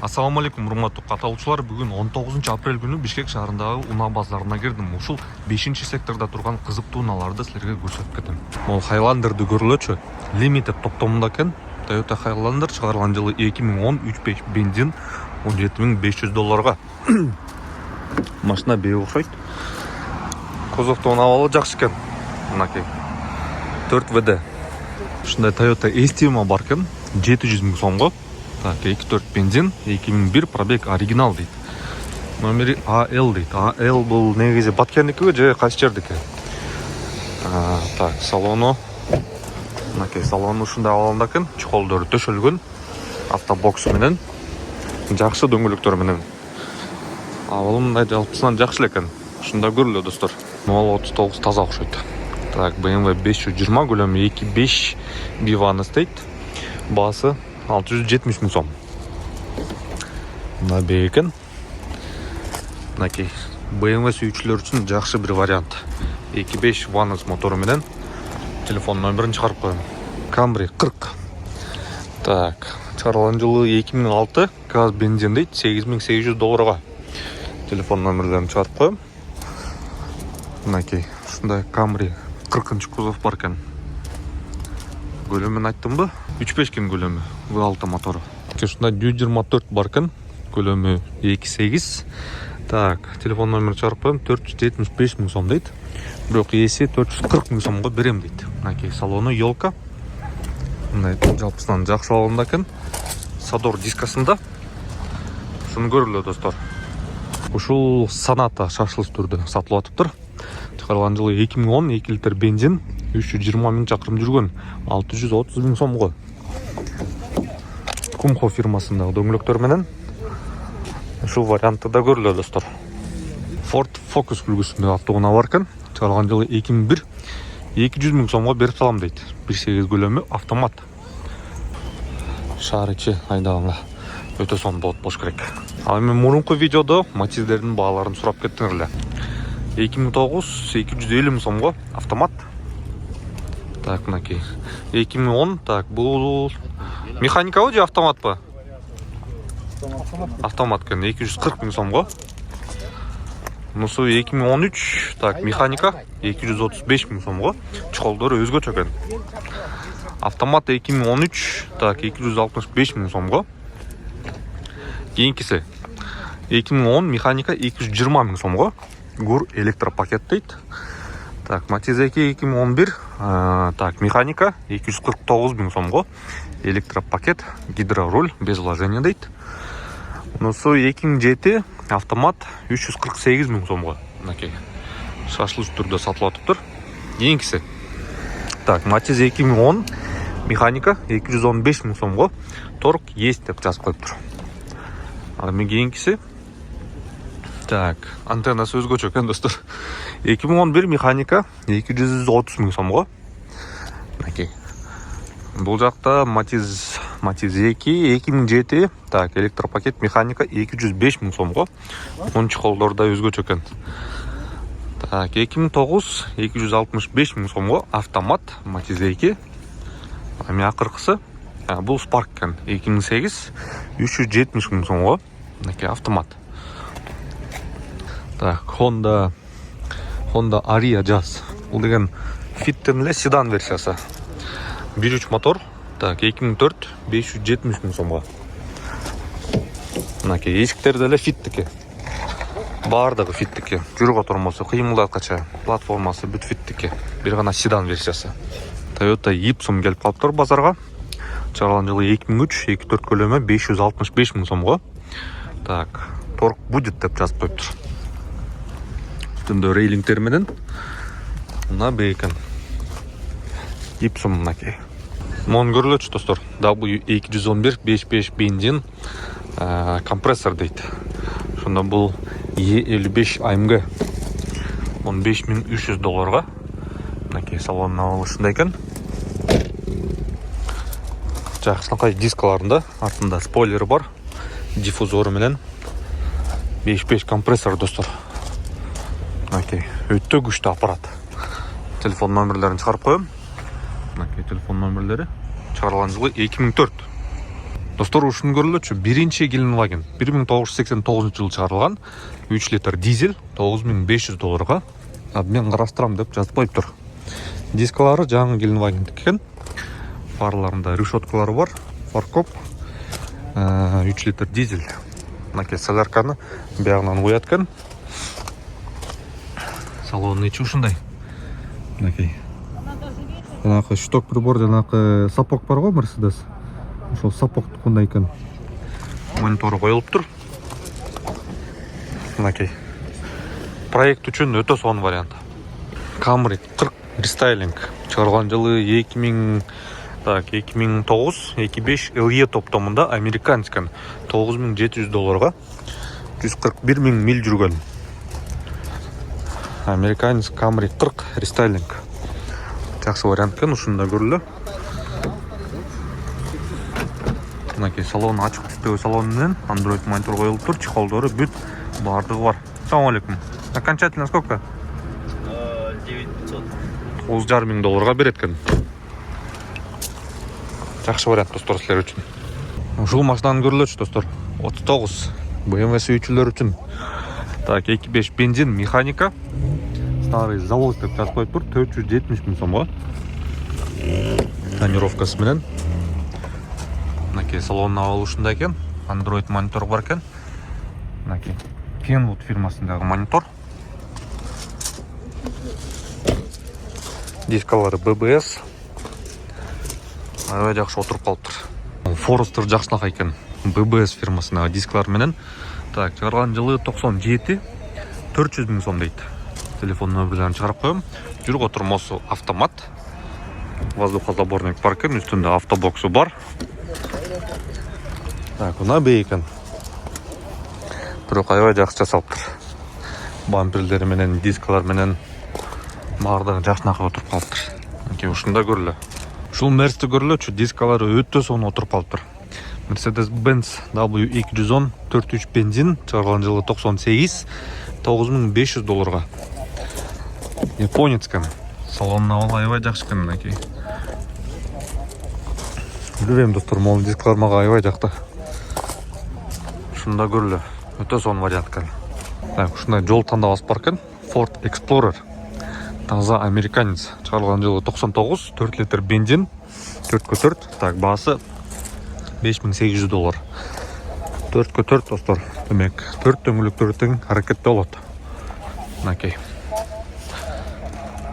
Ассаламу алейкум, урматтуу каталуучулар. Бүгүн 19 апрель күнү Бишкек шаарындагы унаа базарына кирдим. Ушул 5-секторда турган кызыктуу унааларды силерге көрсөтүп кетем. Могу Highlander көрүлөчү. Limited топтомунда экен. Toyota Highlander чыгарылган жылы 2010 3.5 бензин $17,500. Машина бей окшойт. Кузовтун абалы жакшы экен. Мынакей 4WD. Ушундай Toyota Estima бар экен. 700 000 сомго. Так, 2.4 бензин, 2001 пробег оригинал дейт. Номери AL дейт. AL бул негизи Баткендики же кайсы жердики? Так, салону. Мынакей салону ушундай абалында экен. Чоколдору төшөлгөн. Автобокс менен. Жакшы дөңгөлөктөр менен. Абалы мындай жалпысынан жакшы экен. Ушунда көрүлөт достор. 039 таза окшойт. Так, BMW 520 көлөмү 2.5 Bivana дейт. Баасы 670 000 сом. Мына бекен. Мынакей BMW сүйүүчүлөр үчүн жакшы бир вариант. 2.5 Vanos мотору менен телефон номерин чыгарып коем. Camry 40. Так, чыгарылган жылы 2006, газ бензин дейт, $8,800. Телефон номерлерин чыгарып коем. Мынакей ушундай Camry 40 кузов бар экен. Көлөмүн айттымбы? 3.5 кен көлөмү, V6 мотору. Ушундай 124 бар экен, көлөмү 2.8. Так, телефон номерин чыгарып коем, 475 000 сом дейт. Бирок ээси 440 000 сомго берем дейт. Мынакей салону елка. Мындай жалпысынан жакшы алганда экен. Садор дискасында. Ушуну көрүлөт достор. Ушул Sonata шашылыш түрдө сатылып атыптыр. Чыгарылган жылы 2010, 2 литр бензин, 320 000 чакырым жүргөн, 630 000 сомго. Kumho фирмасындагы дөңгөлөктөр менен ушул вариантты да көрүлөт достор. Ford Focus үлгүсүндө автоунаа бар экен. Чыгарылган жылы 2001, 200 000 сомго берип салам дейт. 1.8 көлөмү автомат. Шаар ичи айдаганга өтө сонун болуш керек. Ал эми мурунку видеодо Matiz'дердин бааларын сурап кеттиңер эле. 2009 250 000 сомго автомат. Так, мынакей 2010, так, бул механикабы же автоматпы? Автомат экен, 240 000 сомго. Мусу 2013, так, механика 235 000 сомго. Чоколдору өзгөчө экен. Автомат 2013, так, 265 000 сомго. Кийинкиси 2010 механика 220 000 сомго. Гур электропакет дейт. Так, Matiz 2011, так, механика 249 000 сомго. Электропакет, гидроруль без вложения дейт. Нусу 2007 автомат 348 000 сомго. Мынакей шашылыш түрдө сатылып атыптыр. Кийинкиси. Так, Matiz 2010 механика 215 000 сомго. Торг есть деп жазып коюптур. Ал эми кийинкиси. Так, антеннасы өзгөчө экен достор. 2011 механика 230 000 сомго. Мынакей. Бул жакта Matiz 2 2007, так, электропакет механика 205 000 сомго. Мун чоколдор да өзгөчө экен. Так, 2009 265 000 сомго автомат Matiz 2. Эми акыркысы бул Spark экен. 2008 370 000 сомго. Мынакей автомат. Так, Honda Aria Jazz. Бул деген Fit'тен эле седан версиясы. 1.3 мотор. Так, 2004 570 000 сомго. Мынакей эшиктер деле Fit'тики. Баардыгы Fit'тики. Жүрүп отурмосу, кыймылдаткача, платформасы бүт Fit'тики. Бир гана седан версиясы. Toyota Ipsum келип калыптыр базарга. Чыгарылган жылы 2003, 2.4 көлөмү 565 000 сомго. Так, торг будет деп жазып коюптур. Үстүндө рейлингтер менен мына бекен. Ipsum мынакей. Мон көрүлөчү достор. W211 5.5 бензин, компрессор дейт. Ошондо бул E55 AMG $15,300. Мынакей салонун абалы ушундай экен. Жакшынакай дискаларында, артында спойлери бар, диффузору менен 5.5 компрессор достор. Мынакей өтө күчтүү аппарат. Телефон номерлерин чыгарып коем. Мынакей телефон номерлери. Чыгарылган жылы 2004. Достор, ушуну көрүлөчү. Биринчи Геленваген 1989 жылы чыгарылган 3 литр дизель $9500. Мен караштырам деп жазып коюптур. Дискалары жаңы Геленвагендики экен. Фарларында решеткалары бар. Фаркоп 3 литр дизель. Мынакей солярканы биягынан куят экен. Салонун ичи ушундай. Мынакей. Жанагы шток прибор, жанагы сапог бар го, Mercedes. Ошол сапогтукундай экен. Монитору коюлуптур. Мынакей. Проект үчүн өтө сонун вариант. Camry 40 рестайлинг чыгарылган жылы 2009, 25 LE топтомунда американскан $9700, 141 000 миль жүргөн. Американец Camry 40 рестайлинг. Жакшы вариант экен, ушунда көрүлө. Мынакей салон ачык түстөгү салон менен Android монитор коюлуптур, чехолдору бүт бардыгы бар. Ассаламу алейкум. Окончательно сколько? 9500. $9,500 берет экен. Жакшы вариант достор силер үчүн. Ушул машинаны көрүлөчү достор. 39 BMW сүйүүчүлөр үчүн. Так, 2.5 бензин, механика. Старый завод деп жазып коюптур, 470 000 сомго. Тонировкасы менен. Мынакей салонун абалы ушундай экен. Android монитор бар экен. Мынакей Kenwood фирмасындагы монитор. Дискалары BBS. Аябай жакшы отуруп калыптыр. Forester жакшынакай экен. BBS фирмасындагы дискалар менен. Так, чыгарган жылы 97, 400 000 сом дейт. Телефон нөмірлерін чыгарып коем. Жүрүк отурмосу автомат. Воздухозаборник бар экен, үстүндө автобоксу бар. Так, мына бейкен. Бирок аябай жакшы жасалыптыр. Бамперлери менен, дискалар менен баардыгы жакшынакай отуруп калыптыр. Мынакей ушунда көрүлө. Ушул Мерсти көрүлөчү, дискалары өтө сонун отуруп калыптыр. Mercedes-Benz W210 4.3 бензин чыгарылган жылы 98, $9500. Японец экен. Салонун абалы аябай жакшы экен мынакей. Билбейм достор, могул дисклар мага аябай жакты. Ушунда көрүлө. Өтө сонун вариант экен. Так, ушундай жол тандабасы бар экен. Ford Explorer. Таза американец. Чыгарылган жылы 99, 4 литр бензин, 4x4. Так, баасы $5800. 4x4 достор. Демек, 4 дөңгөлөктөрдүн аракетте болот. Мынакей.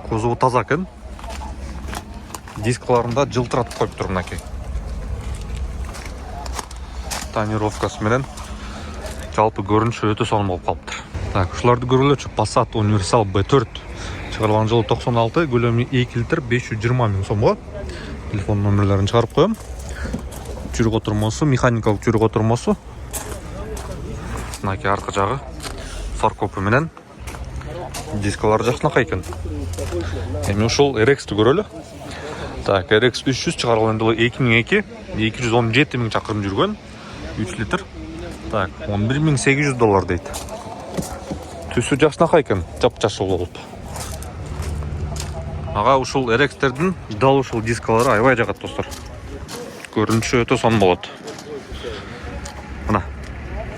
Кузову таза экен. Дискаларында жылтыратып коюптур мынакей. Тонировкасы менен жалпы көрүнүшү өтө сонун болуп калыптыр. Так, ушуларды көрүлөчү. Passat Universal B4 чыгарылган жылы 96, көлөмү 2 литр 520 000 сомго. Телефон номерлерин чыгарып коем. Жүрүк отурмосу, механикалык жүрүк отурмосу. Мынакей аркы жагы фаркопу менен. Дискалары жакшынакай экен. Эми ушул RX-ти көрөлү. Так, RX 300 чыгарылган жылы 2002, 217 000 чакырым жүргөн, 3 литр. Так, $11,800 дейт. Түсү жакшынакай экен, жапжашыл болуп. Ага ушул RX-тердин дал ушул дискалары аябай жагат достор. Көрүнүшү өтө сонун болот. Мына.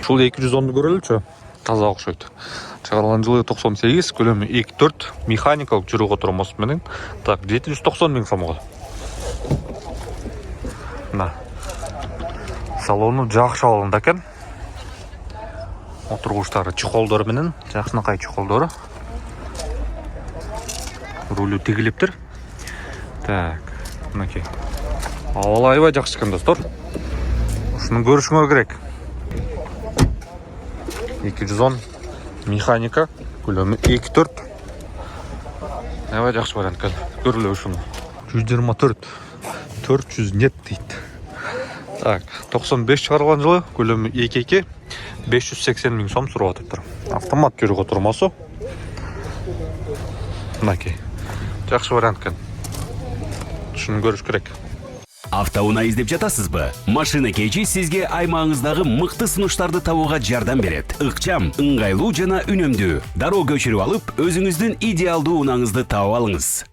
Ушул 210ду көрөлүчү. Таза окшойт. Чыгарылган жылы 98, көлөмү 2.4, механикалык жүрүк отурмосу менен. Так, 790 000 сомго. Мына. Салону жакшы абалында экен. Отургучтары чехолдору менен, жакшынакай чехолдору. Рулю тигилиптир. Так, мынакей. Абалы аябай жакшы экен достор. Ушуну көрүшүңөр керек. 210 механика, көлөмү 2.4. Аябай жакшы вариант экен. Көрүлө ушуну. 124 400 нет дейт. Так, 95 чыгарылган жылы, көлөмү 2.2, 580 000 сом сурап атыптыр. Автомат жүрүк отурмосу. Мынакей. Жакшы вариант экен. Ушуну көрүш керек. Автоунаа издеп жатасызбы? Машина KG сизге аймагыңыздагы мыкты сунуштарды табууга жардам берет. Ыкчам, ыңгайлуу жана үнөмдүү. Дароо көчүрүп алып, өзүңүздүн идеалдуу унааңызды таап алыңыз.